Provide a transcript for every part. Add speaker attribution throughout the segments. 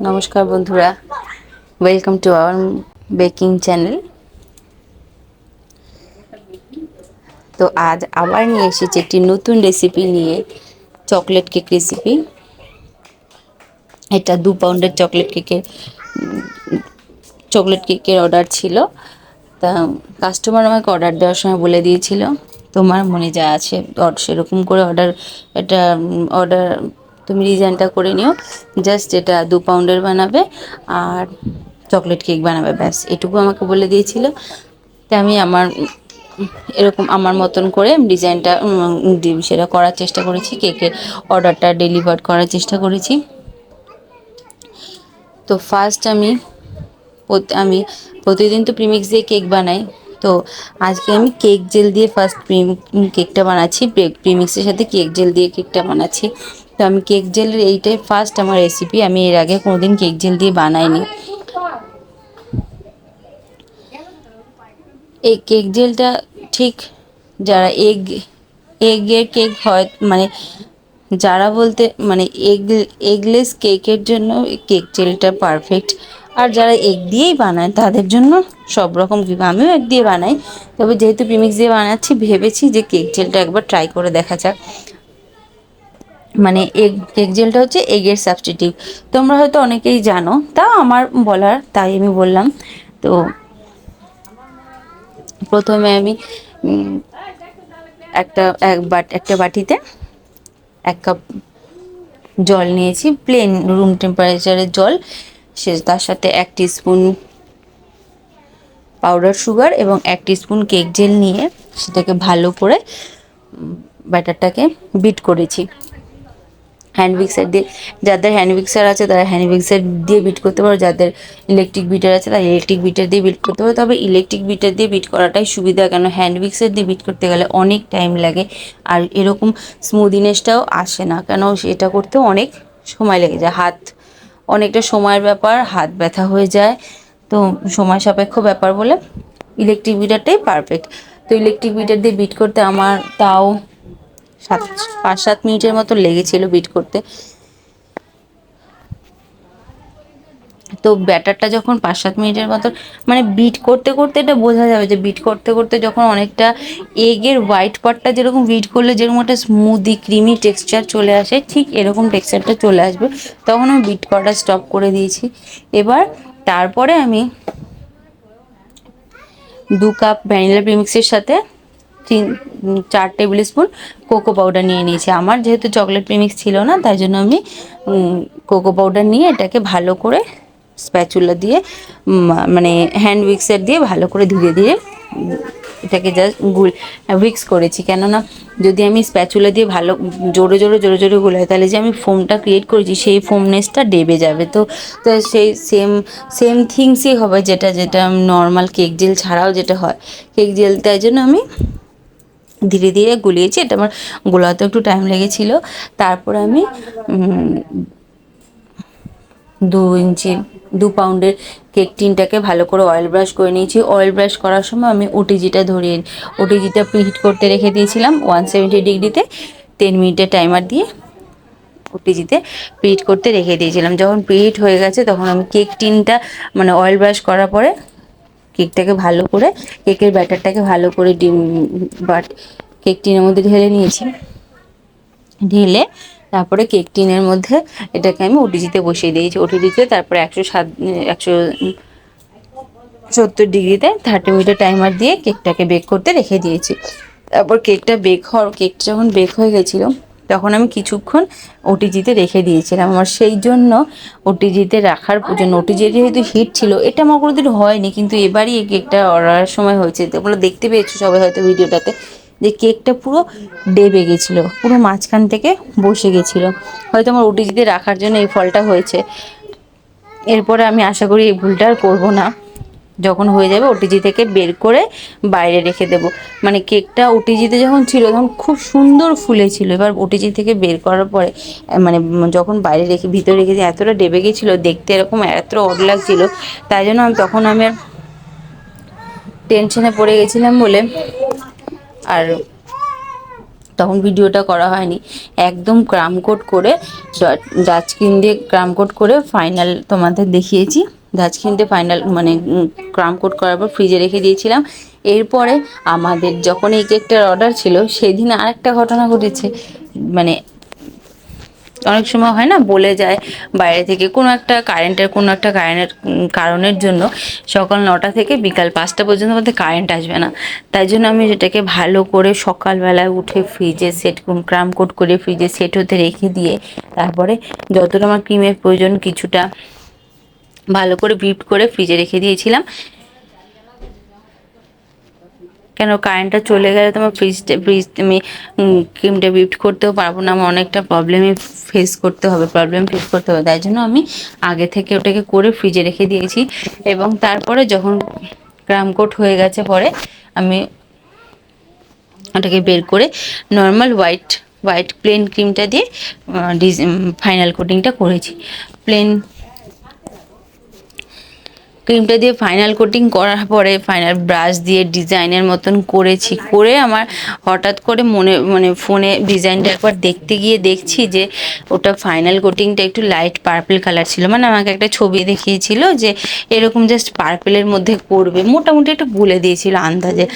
Speaker 1: নমস্কার বন্ধুরা, welcome to our baking channel. তো আজ আবার নিয়ে এসেছি একটি নতুন রেসিপি নিয়ে, চকলেট কেক রেসিপি। এটা 2 পাউন্ডের চকলেট কেকের অর্ডার ছিল। তা কাস্টমার আমাকে অর্ডার দেওয়ার সময় বলে দিয়েছিল, তোমার মনে যা আছে সেরকম করে অর্ডার তুমি ডিজাইনটা করে নিও। জাস্ট এটা 2 পাউন্ডের বানাবে আর চকলেট কেক বানাবে, ব্যাস এটুকু আমাকে বলে দিয়েছিল। তাই আমি এরকম আমার মতন করে ডিজাইনটা সেটা করার চেষ্টা করেছি, কেকের অর্ডারটা ডেলিভার করার চেষ্টা করেছি। তো ফার্স্ট আমি প্রতিদিন তো প্রিমিক্স দিয়ে কেক বানাই। তো আজকে আমি কেক জেল দিয়ে ফার্স্ট কেকটা বানাচ্ছি, প্রিমিক্সের সাথে কেক জেল দিয়ে কেকটা বানাচ্ছি। তো আমি কেক জেলের এইটাই ফার্স্ট আমার রেসিপি, আমি এর আগে কোনোদিন কেক জেল দিয়ে বানাইনি। এই কেক জেলটা ঠিক যারা এগের কেক হয়, মানে যারা বলতে মানে এগলেস কেকের জন্য কেক জেলটা পারফেক্ট। আর যারা এগ দিয়েই বানায় তাদের জন্য সব রকম কেক, আমিও এগ দিয়ে বানাই, তবে যেহেতু প্রিমিক্স দিয়ে বানাচ্ছি ভেবেছি যে কেক জেলটা একবার ট্রাই করে দেখা যাক। মানে কেক জেলটা হচ্ছে এগের সাবস্টিটিউট, তোমরা হয়তো অনেকেই জানো, তাও আমার বলার তাই আমি বললাম। তো প্রথমে আমি একটা বাটিতে 1 কাপ জল নিয়েছি, প্লেন রুম টেম্পারেচারের জল। তার সাথে 1 টিস্পুন পাউডার সুগার এবং 1 টিস্পুন কেক জেল নিয়ে সেটাকে ভালো করে ব্যাটারটাকে বিট করেছি হ্যান্ড মিক্সার দিয়ে। যাদের হ্যান্ড মিক্সার আছে তারা হ্যান্ড মিক্সার দিয়ে বিট করতে পারো, যাদের ইলেকট্রিক বিটার আছে তারা ইলেকট্রিক বিটার দিয়ে বিট করতে পারো। তবে ইলেকট্রিক বিটার দিয়ে বিট করাটাই সুবিধা, কেন হ্যান্ড মিক্সার দিয়ে বিট করতে গেলে অনেক টাইম লাগে আর এরকম স্মুদিনেসটাও আসে না, কেন সেটা করতেও অনেক সময় লেগে যায়, অনেকটা সময়ের ব্যাপার, হাত ব্যথা হয়ে যায়। তো সময় সাপেক্ষ ব্যাপার বলে ইলেকট্রিক বিটারটাই পারফেক্ট। তো ইলেকট্রিক বিটার দিয়ে বিট করতে আমার তাও 5-7 মিনিটের মতো লেগেছিল বিট করতে। তো ব্যাটারটা যখন 5-7 মিনিটের মতো মানে বিট করতে করতে এটা বোঝা যাবে যে বিট করতে করতে যখন অনেকটা এগের হোয়াইট পার্টটা যেরকম বিট করলে যেরকম একটা স্মুদি ক্রিমি টেক্সচার চলে আসে, ঠিক এরকম টেক্সচারটা চলে আসবে, তখন আমি বিট করাটা স্টপ করে দিয়েছি। তারপরে আমি 2 কাপ ভ্যানিলা প্রিমিক্সের সাথে 4 টেবিল স্পুন কোকো পাউডার নিয়ে নিয়েছি। আমার যেহেতু চকলেট প্রিমিক্স ছিল না, তাই জন্য আমি কোকো পাউডার নিয়ে এটাকে ভালো করে স্প্যাচুলা দিয়ে মানে হ্যান্ড উইক্সার দিয়ে ভালো করে ধীরে ধীরে এটাকে জাস্ট উইক্স করেছি। কেননা যদি আমি স্প্যাচুলা দিয়ে ভালো জোরে জোরে জোরে জোরে গুলাই, তাহলে যে আমি ফোমটা ক্রিয়েট করেছি সেই ফোমনেসটা ডেবে যাবে। তো তো সেই সেম থিংসই হবে, যেটা যেটা নর্মাল কেক জেল ছাড়াও যেটা হয় কেক জেল। তাই জন্য আমি ধীরে ধীরে গুলিয়েছি, এটা আমার গোলাতেও একটু টাইম লেগেছিলো। তারপর আমি 2 পাউন্ডের কেক টিনটাকে ভালো করে অয়েল ব্রাশ করে নিয়েছি। অয়েল ব্রাশ করার সময় আমি ওটিজিটা প্রিহিট করতে রেখে দিয়েছিলাম 170 ডিগ্রিতে, 10 মিনিটের টাইমার দিয়ে ওটিজিতে প্রিহিট করতে রেখে দিয়েছিলাম। যখন প্রিহিট হয়ে গেছে তখন আমি কেক টিনটা মানে অয়েল ব্রাশ করার পরে কেকটাকে ভালো করে কেকের ব্যাটারটাকে ভালো করে কেক টিনের মধ্যে ঢেলে তারপরে কেক টিনের মধ্যে এটাকে আমি ওটিজিতে বসিয়ে দিয়েছি। ওটিজিতে তারপরে 170 ডিগ্রিতে 30 মিনিটের টাইমার দিয়ে কেকটাকে বেক করতে রেখে দিয়েছি। তারপর কেকটা যখন বেক হয়ে গেছিলো তখন আমি কিছুক্ষণ ওটিজিতে রেখে দিয়েছিলাম। আমার সেই জন্য ওটিজিতে রাখার জন্য, ওটিজি যেহেতু হিট ছিল, এটা আমার কোনোদিন হয়নি, কিন্তু এবারই এই কেকটা অর্ডারের সময় হয়েছে। তোমরা দেখতে পেয়েছো সবাই হয়তো ভিডিওটাতে, যে কেকটা পুরো ডেবে গেছিলো, পুরো মাঝখান থেকে বসে গেছিলো। হয়তো আমার ওটিজিতে রাখার জন্য এই ফলটা হয়েছে। এরপরে আমি আশা করি এই ভুলটা আর করবো না। যখন হয়ে যাবে ওটিজি থেকে বের করে বাইরে রেখে দেবো। মানে কেকটা ওটিজিতে যখন ছিল তখন খুব সুন্দর ফুলেছিল, এবার ওটিজি থেকে বের করার পরে মানে যখন বাইরে ভিতরে রেখেছি এতটা ডেবে গেছিলো, দেখতে এরকম এত অড লাগছিলো। তাই জন্য তখন আমি আর টেনশনে পড়ে গেছিলাম বলে আর তখন ভিডিওটা করা হয়নি। একদম ক্রাম কোট করে ডাচকিন দিয়ে ক্রাম কোট করে ফাইনাল তোমাদের দেখিয়েছি। ডাচকিন দিয়ে ফাইনাল মানে ক্রাম কোট করার পর ফ্রিজে রেখে দিয়েছিলাম। এরপরে আমাদের যখন এই কেকটার অর্ডার ছিল সেদিন আরেকটা ঘটনা ঘটেছে। মানে অনেক সময় হয় না, বলে যায় বাইরে থেকে কোনো একটা কারণের জন্য সকাল 9টা থেকে বিকাল 5টা পর্যন্ত মধ্যে কারেন্ট আসবে না। তাই জন্য আমি সেটাকে ভালো করে সকালবেলায় উঠে ফ্রিজে ক্রাম কোট করে ফ্রিজে সেট হতে রেখে দিয়ে তারপরে যতটা আমার ক্রিমের প্রয়োজন কিছুটা ভালো করে বিট করে ফ্রিজে রেখে দিয়েছিলাম। কেন কারেন্টটা চলে গেলে তোমার আমি ক্রিমটা বিট করতেও পারবো না, আমার অনেকটা প্রবলেম ফেস করতে হবে। তাই জন্য আমি আগে থেকে ওটাকে করে ফ্রিজে রেখে দিয়েছি। এবং তারপরে যখন ক্রাম কোট হয়ে গেছে পরে আমি ওটাকে বের করে নর্মাল হোয়াইট প্লেন ক্রিমটা দিয়ে ফাইনাল কোটিংটা করেছি। ক্রিমটা দিয়ে ফাইনাল কোটিং করার পরে ফাইনাল ব্রাশ দিয়ে ডিজাইনের মতন করেছি। করে আমার হঠাৎ করে ফোনে ডিজাইনটা একবার দেখতে গিয়ে দেখছি যে ওটা ফাইনাল কোটিংটা একটু লাইট পার্পল কালার ছিল। মানে আমাকে একটা ছবি দেখিয়েছিল যে এরকম জাস্ট পার্পেলের মধ্যে করবে, মোটামুটি একটু বলে দিয়েছিল আন্দাজে।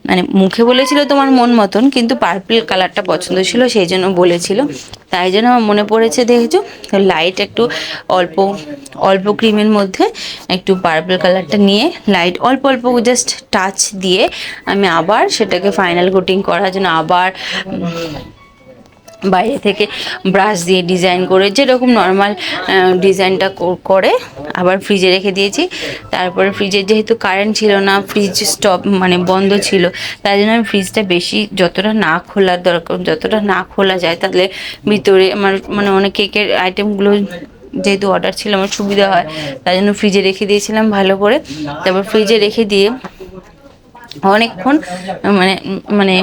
Speaker 1: মানে মুখে বলেছিল তোমার মন মতন, কিন্তু পার্পল কালারটা পছন্দ ছিল সেই জন্য বলেছিল। তাই জন্য আমার মনে পড়েছে, দেখেছো লাইট একটু অল্প অল্প ক্রিমের মধ্যে একটু পার্পল কালারটা নিয়ে লাইট অল্প অল্প জাস্ট টাচ দিয়ে আমি আবার সেটাকে ফাইনাল কোটিং করার জন্য আবার বাইরে থেকে ব্রাশ দিয়ে ডিজাইন করে যেরকম নর্মাল ডিজাইনটা করে আবার ফ্রিজে রেখে দিয়েছি। তারপরে ফ্রিজে যেহেতু কারেন্ট ছিল না, ফ্রিজ বন্ধ ছিল, তাই জন্য আমি ফ্রিজটা বেশি যতটা না খোলা যায় তাহলে ভিতরে আমার অনেক কেকের আইটেমগুলো যেহেতু অর্ডার ছিল আমার সুবিধা হয়, তাই জন্য ফ্রিজে রেখে দিয়েছিলাম ভালো করে। তারপর ফ্রিজে রেখে দিয়ে অনেকক্ষণ মানে মানে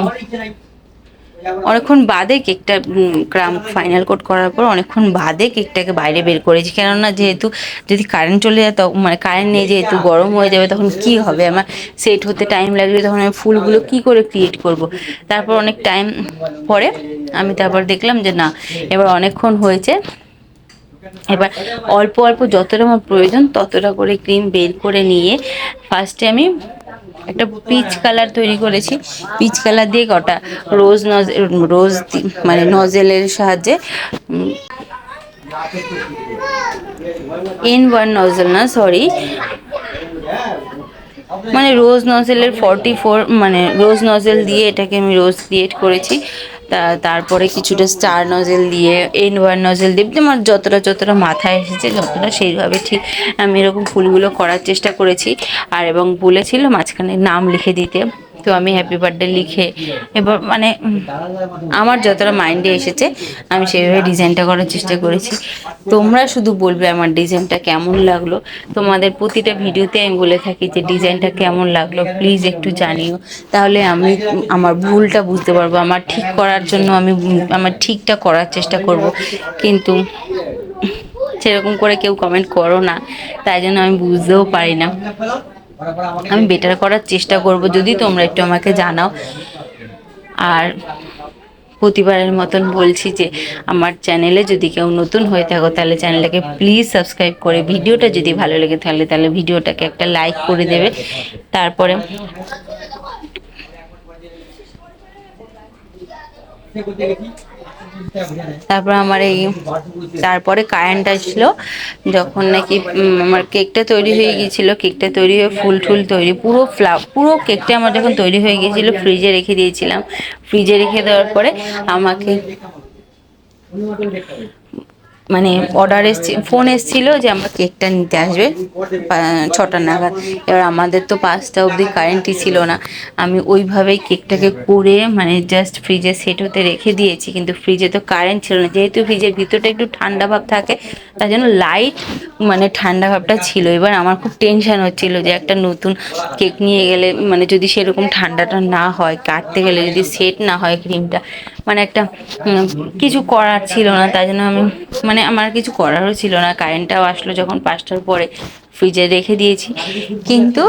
Speaker 1: অনেকক্ষণ বাদে কেকটা ফাইনাল কোট করার পর অনেকক্ষণ বাদে কেকটাকে বাইরে বের করেছি। কেননা যেহেতু যদি কারেন্ট চলে যায় তখন কারেন্ট নেই, যেহেতু গরম হয়ে যাবে তখন কি হবে, আমার সেট হতে টাইম লাগলে তখন আমি ফুলগুলো কি করে ক্রিয়েট করব। তারপর অনেক টাইম পরে আমি তারপর দেখলাম যে না, এবার অনেকক্ষণ হয়েছে, এবার অল্প অল্প যতটা আমার প্রয়োজন ততটা করে ক্রিম বের করে নিয়ে ফার্স্টে আমি একটা পিচ কালার তৈরি করেছি। পিচ কালার দিয়ে গোটা রোজ নজেলের সাহায্যে N1 নজেল না, সরি, রোজ নজেলের 44 রোজ নজেল দিয়ে এটাকে আমি রোজ ক্রিয়েট করেছি। তারপরে কিছুটা স্টার নজেল দিয়ে N1 নজেল দিয়ে আমার যতটা মাথায় এসেছে যতটা সেইভাবে ঠিক আমি এরকম ফুলগুলো করার চেষ্টা করেছি। আর এবং বলেছিল মাঝখানে নাম লিখে দিতে, তো আমি হ্যাপি বার্থডে লিখে এবার আমার যতটা মাইন্ডে এসেছে আমি সেইভাবে ডিজাইনটা করার চেষ্টা করেছি। তোমরা শুধু বলবে আমার ডিজাইনটা কেমন লাগলো। তোমাদের প্রতিটা ভিডিওতে আমি বলে থাকি যে ডিজাইনটা কেমন লাগলো প্লিজ একটু জানিও, তাহলে আমি আমার ভুলটা বুঝতে পারবো, আমার ঠিক করার জন্য আমি আমার ঠিকটা করার চেষ্টা করব। কিন্তু সেরকম করে কেউ কমেন্ট করো না, তাই জন্য আমি বুঝতেও পারি না। আমি বেটার করার চেষ্টা করব যদি তোমরা একটু আমাকে জানাও। আর প্রতিবারের মতন বলছি যে আমার চ্যানেলে যদি কেউ নতুন হয়ে থাকো তাহলে চ্যানেলটাকে প্লিজ সাবস্ক্রাইব করে, ভিডিওটা যদি ভালো লেগে তাহলে ভিডিওটাকে একটা লাইক করে দেবে। তারপরে তারপরে কারেন্ট আসলো যখন নাকি আমার কেকটা তৈরি হয়ে গিয়েছিল। কেকটা তৈরি হয়ে ফুল তৈরি পুরো কেকটা আমার যখন তৈরি হয়ে গিয়েছিল ফ্রিজে রেখে দিয়েছিলাম। ফ্রিজে রেখে দেওয়ার পরে আমাকে ফোন এসেছিল যে আমার কেকটা নিতে আসবে 6টা নাগাদ। এবার আমাদের তো 5টা অবধি কারেন্টই ছিল না। আমি ওইভাবেই কেকটাকে করে জাস্ট ফ্রিজে সেট হতে রেখে দিয়েছি, কিন্তু ফ্রিজে তো কারেন্ট ছিল না। যেহেতু ফ্রিজের ভিতরটা একটু ঠান্ডা ভাব থাকে তার জন্য লাইট ঠান্ডা ভাবটা ছিল। এবার আমার খুব টেনশন হচ্ছিল যে একটা নতুন কেক নিয়ে গেলে যদি সেরকম ঠান্ডাটা না হয়, কাটতে গেলে যদি সেট না হয় ক্রিমটা, একটা কিছু করার ছিল না। তাই জন্য আমি আমার কিছু করারও ছিল না। কারেন্টটাও আসলো যখন 5টার পরে, ফ্রিজে রেখে দিয়েছি। কিন্তু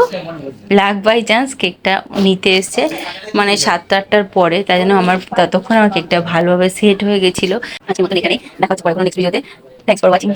Speaker 1: লাক বাই চান্স কেকটা নিতে এসছে মানে 7টা 8টার পরে, তাই জন্য আমার ততক্ষণ আমার কেকটা ভালোভাবে সেট হয়ে গেছিলো। আজকের মতো এখানেই দেখা হচ্ছে পরে কোনো নেক্সট ভিডিওতে। Thanks for watching.